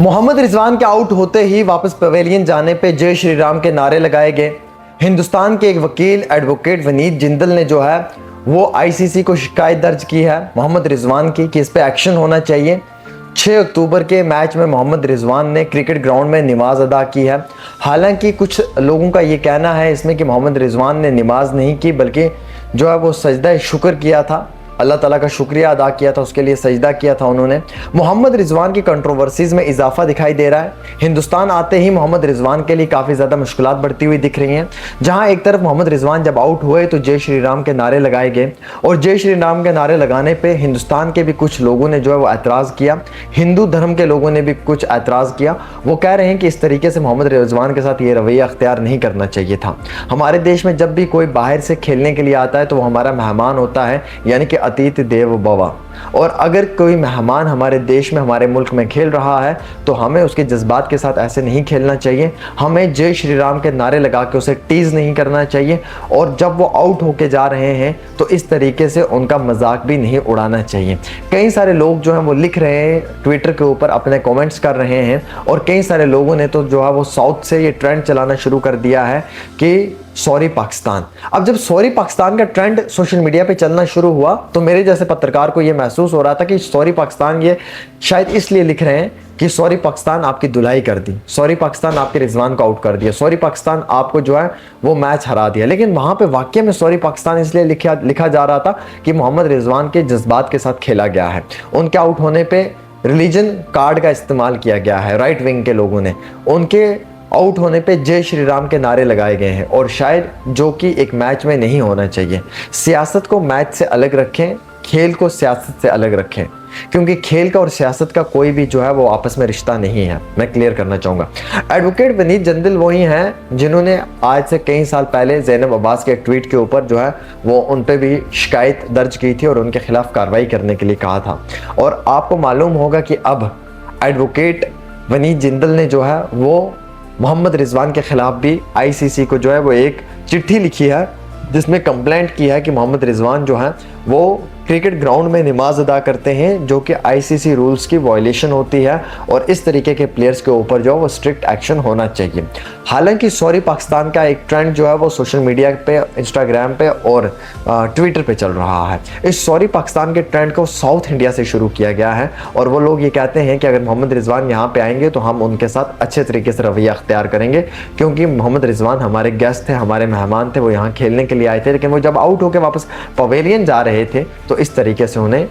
मोहम्मद रिजवान के आउट होते ही वापस पवेलियन जाने पे जय श्री राम के नारे लगाए गए। हिंदुस्तान के एक वकील एडवोकेट वनीत जिंदल ने जो है वो आईसीसी को शिकायत दर्ज की है मोहम्मद रिजवान की कि इस पे एक्शन होना चाहिए। 6 अक्टूबर के मैच में मोहम्मद रिजवान ने क्रिकेट ग्राउंड में नमाज अदा की है। हालांकि कुछ लोगों का ये कहना है इसमें कि मोहम्मद रिजवान ने नमाज नहीं की बल्कि जो है वो सजदा शुक्र किया था, अल्लाह ताला का शुक्रिया अदा किया था, उसके लिए सजदा किया था उन्होंने। मोहम्मद रिजवान की कंट्रोवर्सीज़ में इजाफा दिखाई दे रहा है। हिंदुस्तान आते ही मोहम्मद रिजवान के लिए काफ़ी ज़्यादा मुश्किलात बढ़ती हुई दिख रही हैं। जहां एक तरफ मोहम्मद रिजवान जब आउट हुए तो जय श्री राम के नारे लगाए गए और जय श्री राम के नारे लगाने पर हिंदुस्तान के भी कुछ लोगों ने जो है वो एतराज़ किया, हिंदू धर्म के लोगों ने भी कुछ एतराज़ किया। वो कह रहे हैं कि इस तरीके से मोहम्मद रिजवान के साथ ये रवैया अख्तियार नहीं करना चाहिए था। हमारे देश में जब भी कोई बाहर से खेलने के लिए आता है तो वो हमारा मेहमान होता है, यानी कि अतीत देव भव। और अगर कोई मेहमान हमारे देश में हमारे मुल्क में खेल रहा है तो हमें उसके जज्बात के साथ ऐसे नहीं खेलना चाहिए। हमें जय श्री राम के नारे लगा के उसे टीज नहीं करना चाहिए और जब वो आउट होके जा रहे हैं तो इस तरीके से उनका मजाक भी नहीं उड़ाना चाहिए। कई सारे लोग जो हैं वो लिख रहे हैं, ट्विटर के ऊपर अपने कमेंट्स कर रहे हैं और कई सारे लोगों ने तो जो है वो साउथ से ये ट्रेंड चलाना शुरू कर दिया है कि सॉरी पाकिस्तान। अब जब सॉरी पाकिस्तान का ट्रेंड सोशल मीडिया पे चलना शुरू हुआ तो मेरे जैसे पत्रकार को ये महसूस हो रहा था कि सॉरी पाकिस्तान ये शायद इसलिए लिख रहे हैं कि सॉरी पाकिस्तान आपकी धुलाई कर दी, सॉरी पाकिस्तान आपके रिजवान को आउट कर दिया, सॉरी पाकिस्तान आपको जो है वो मैच हरा दिया। लेकिन वहां पे वाकई में सॉरी पाकिस्तान इसलिए लिखा जा रहा था कि मोहम्मद रिजवान के जज्बात के साथ खेला गया है। उनके आउट होने पर रिलीजन कार्ड का इस्तेमाल किया गया है राइट विंग के लोगों ने। उनके आउट होने पे जय श्री राम के नारे लगाए गए हैं और शायद जो कि एक मैच में नहीं होना चाहिए। सियासत को मैच से अलग रखें, खेल को सियासत से अलग रखें, क्योंकि खेल का और सियासत का कोई भी जो है वो आपस में रिश्ता नहीं है। मैं क्लियर करना चाहूँगा। एडवोकेट वनीत जिंदल वही हैं जिन्होंने आज से कई साल पहले ज़ैनब अब्बास के एक ट्वीट के ऊपर जो है वो उन पर भी शिकायत दर्ज की थी और उनके खिलाफ कार्रवाई करने के लिए कहा था। और आपको मालूम होगा कि अब एडवोकेट वनीत जिंदल ने जो है वो मोहम्मद रिजवान के खिलाफ भी आईसीसी को जो है वो एक चिट्ठी लिखी है जिसमें कंप्लेंट की है कि मोहम्मद रिजवान जो है वो क्रिकेट ग्राउंड में नमाज अदा करते हैं जो कि आईसीसी रूल्स की वायलेशन होती है और इस तरीके के प्लेयर्स के ऊपर जो है वो स्ट्रिक्ट एक्शन होना चाहिए। हालांकि सॉरी पाकिस्तान का एक ट्रेंड जो है वो सोशल मीडिया पे, इंस्टाग्राम पे और ट्विटर पे चल रहा है। इस सॉरी पाकिस्तान के ट्रेंड को साउथ इंडिया से शुरू किया गया है और वो लोग ये कहते हैं कि अगर मोहम्मद रिजवान यहाँ पे आएंगे तो हम उनके साथ अच्छे तरीके से रवैया अख्तियार करेंगे, क्योंकि मोहम्मद रिजवान हमारे गेस्ट थे, हमारे मेहमान थे, वो यहाँ खेलने के लिए आए थे। लेकिन वो जब आउट होकर वापस पवेलियन जा रहे थे तो इस तरीके से उन्हें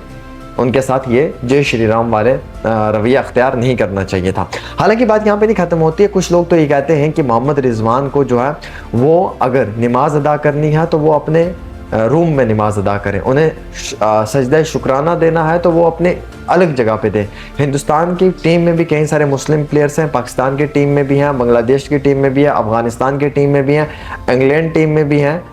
उनके साथ ये जय श्री राम वाले रवैया अख्तियार नहीं करना चाहिए था। हालांकि बात यहाँ पे नहीं खत्म होती है। कुछ लोग तो ये कहते हैं कि मोहम्मद रिजवान को जो है वो अगर नमाज अदा करनी है तो वो अपने रूम में नमाज अदा करें, उन्हें सजदा शुक्राना देना है तो वो अपने अलग जगह पे दें। हिंदुस्तान की टीम में भी कई सारे मुस्लिम प्लेयर्स हैं, पाकिस्तान की टीम में भी हैं, बांग्लादेश की टीम में भी है, अफगानिस्तान की टीम में भी हैं, इंग्लैंड टीम में भी हैं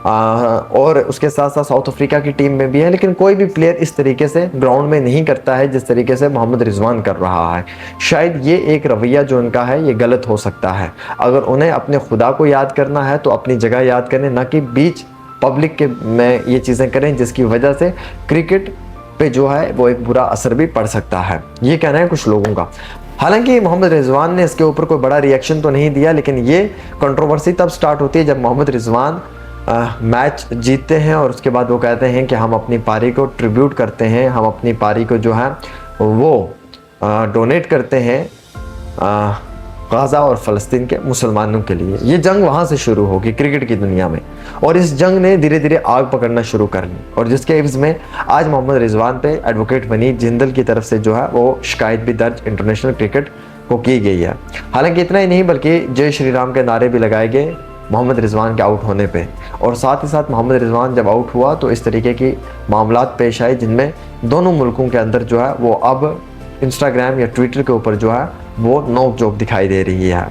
और उसके साथ साथ साउथ अफ्रीका की टीम में भी है। लेकिन कोई भी प्लेयर इस तरीके से ग्राउंड में नहीं करता है जिस तरीके से मोहम्मद रिजवान कर रहा है। शायद ये एक रवैया जो उनका है ये गलत हो सकता है। अगर उन्हें अपने खुदा को याद करना है तो अपनी जगह याद करें, ना कि बीच पब्लिक के में ये चीज़ें करें जिसकी वजह से क्रिकेट पे जो है वो एक बुरा असर भी पड़ सकता है। ये कहना है कुछ लोगों का। हालांकि मोहम्मद रिजवान ने इसके ऊपर कोई बड़ा रिएक्शन तो नहीं दिया, लेकिन ये कंट्रोवर्सी तब स्टार्ट होती है जब मोहम्मद रिजवान मैच जीतते हैं और उसके बाद वो कहते हैं कि हम अपनी पारी को ट्रिब्यूट करते हैं, हम अपनी पारी को जो है वो डोनेट करते हैं गाज़ा और फ़लस्तीन के मुसलमानों के लिए। ये जंग वहाँ से शुरू होगी क्रिकेट की दुनिया में और इस जंग ने धीरे धीरे आग पकड़ना शुरू कर ली और जिसके एवज़ में आज मोहम्मद रिजवान पे एडवोकेट वनीत जिंदल की तरफ से जो है वो शिकायत भी दर्ज इंटरनेशनल क्रिकेट को की गई है। हालांकि इतना ही नहीं बल्कि जय श्री राम के नारे भी लगाए गए मोहम्मद रिजवान के आउट होने पे और साथ ही साथ मोहम्मद रिजवान जब आउट हुआ तो इस तरीके की मामलात पेश आए जिनमें दोनों मुल्कों के अंदर जो है वो अब इंस्टाग्राम या ट्विटर के ऊपर जो है वो नोक झोंक दिखाई दे रही है।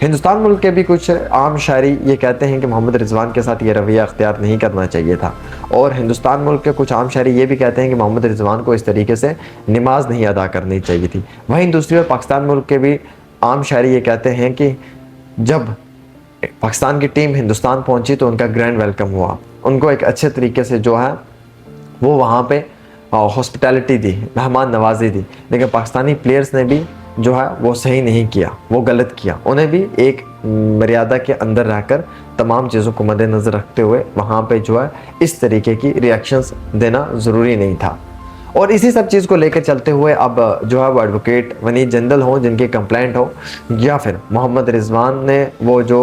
हिंदुस्तान मुल्क के भी कुछ आम शायरी ये कहते हैं कि मोहम्मद रिजवान के साथ ये रवैया अख्तियार नहीं करना चाहिए था और हिंदुस्तान मुल्क के कुछ आम शायरी ये भी कहते हैं कि मोहम्मद रिजवान को इस तरीके से नमाज नहीं अदा करनी चाहिए थी। वहीं दूसरी ओर पाकिस्तान मुल्क के भी आम शायरी ये कहते हैं कि जब पाकिस्तान की टीम हिंदुस्तान पहुंची तो उनका ग्रैंड वेलकम हुआ, उनको एक अच्छे तरीके से जो है वो वहाँ पे हॉस्पिटैलिटी दी, मेहमान नवाजी दी। लेकिन पाकिस्तानी प्लेयर्स ने भी जो है वो सही नहीं किया, वो गलत किया। उन्हें भी एक मर्यादा के अंदर रहकर तमाम चीज़ों को मद्देनज़र रखते हुए वहाँ पे जो है इस तरीके की रिएक्शंस देना ज़रूरी नहीं था। और इसी सब चीज़ को लेकर चलते हुए अब जो है वो एडवोकेट वनीद जिंदल हो जिनकी कंप्लेंट हो, या फिर मोहम्मद रिजवान ने वो जो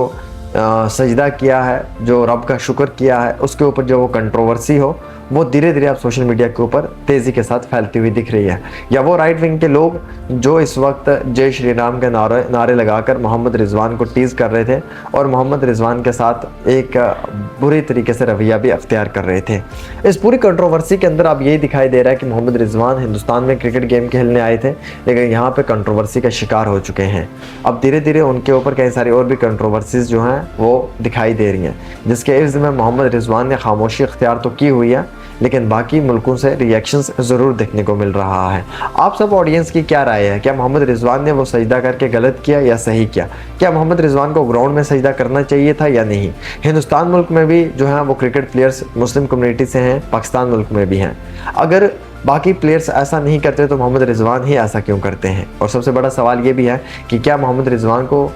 सजदा किया है, जो रब का शुक्र किया है, उसके ऊपर जो वो कंट्रोवर्सी हो, वो धीरे धीरे अब सोशल मीडिया के ऊपर तेज़ी के साथ फैलती हुई दिख रही है। या वो राइट विंग के लोग जो इस वक्त जय श्री राम के नारे लगाकर मोहम्मद रिजवान को टीज़ कर रहे थे और मोहम्मद रिजवान के साथ एक बुरी तरीके से रवैया भी अख्तियार कर रहे थे। इस पूरी कंट्रोवर्सी के अंदर अब यही दिखाई दे रहा है कि मोहम्मद रिजवान हिंदुस्तान में क्रिकेट गेम खेलने आए थे, लेकिन यहाँ पर कंट्रोवर्सी का शिकार हो चुके हैं। अब धीरे धीरे उनके ऊपर कई सारी और भी कंट्रोवर्सीज जो हैं वो दिखाई दे रही हैं, जिसके इर्द में मोहम्मद रिजवान ने खामोशी इख्तियार तो की हुई है, लेकिन बाकी मुल्कों से रिएक्शंस ज़रूर देखने को मिल रहा है। आप सब ऑडियंस की क्या राय है? क्या मोहम्मद रिजवान ने वो सजदा करके गलत किया या सही किया? क्या मोहम्मद रिजवान को ग्राउंड में सजदा करना चाहिए था या नहीं? हिंदुस्तान मुल्क में भी जो है वो क्रिकेट प्लेयर्स मुस्लिम कम्युनिटी से हैं, पाकिस्तान मुल्क में भी हैं। अगर बाकी प्लेयर्स ऐसा नहीं करते तो मोहम्मद रिजवान ही ऐसा क्यों करते हैं? और सबसे बड़ा सवाल ये भी है कि क्या मोहम्मद रिजवान को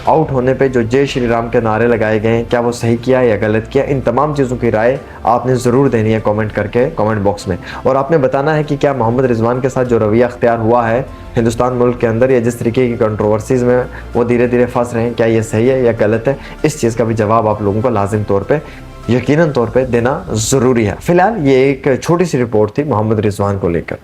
आउट होने पे जो जय श्री राम के नारे लगाए गए हैं, क्या वो सही किया या गलत किया? इन तमाम चीज़ों की राय आपने ज़रूर देनी है कमेंट करके कमेंट बॉक्स में, और आपने बताना है कि क्या मोहम्मद रिजवान के साथ जो रवैया अख्तियार हुआ है हिंदुस्तान मुल्क के अंदर, या जिस तरीके की कंट्रोवर्सीज़ में वो धीरे धीरे फंस रहे हैं, क्या ये सही है या गलत है? इस चीज़ का भी जवाब आप लोगों को लाजिम तौर पर, यकीनन तौर पर देना ज़रूरी है। फ़िलहाल ये एक छोटी सी रिपोर्ट थी मोहम्मद रिजवान को लेकर।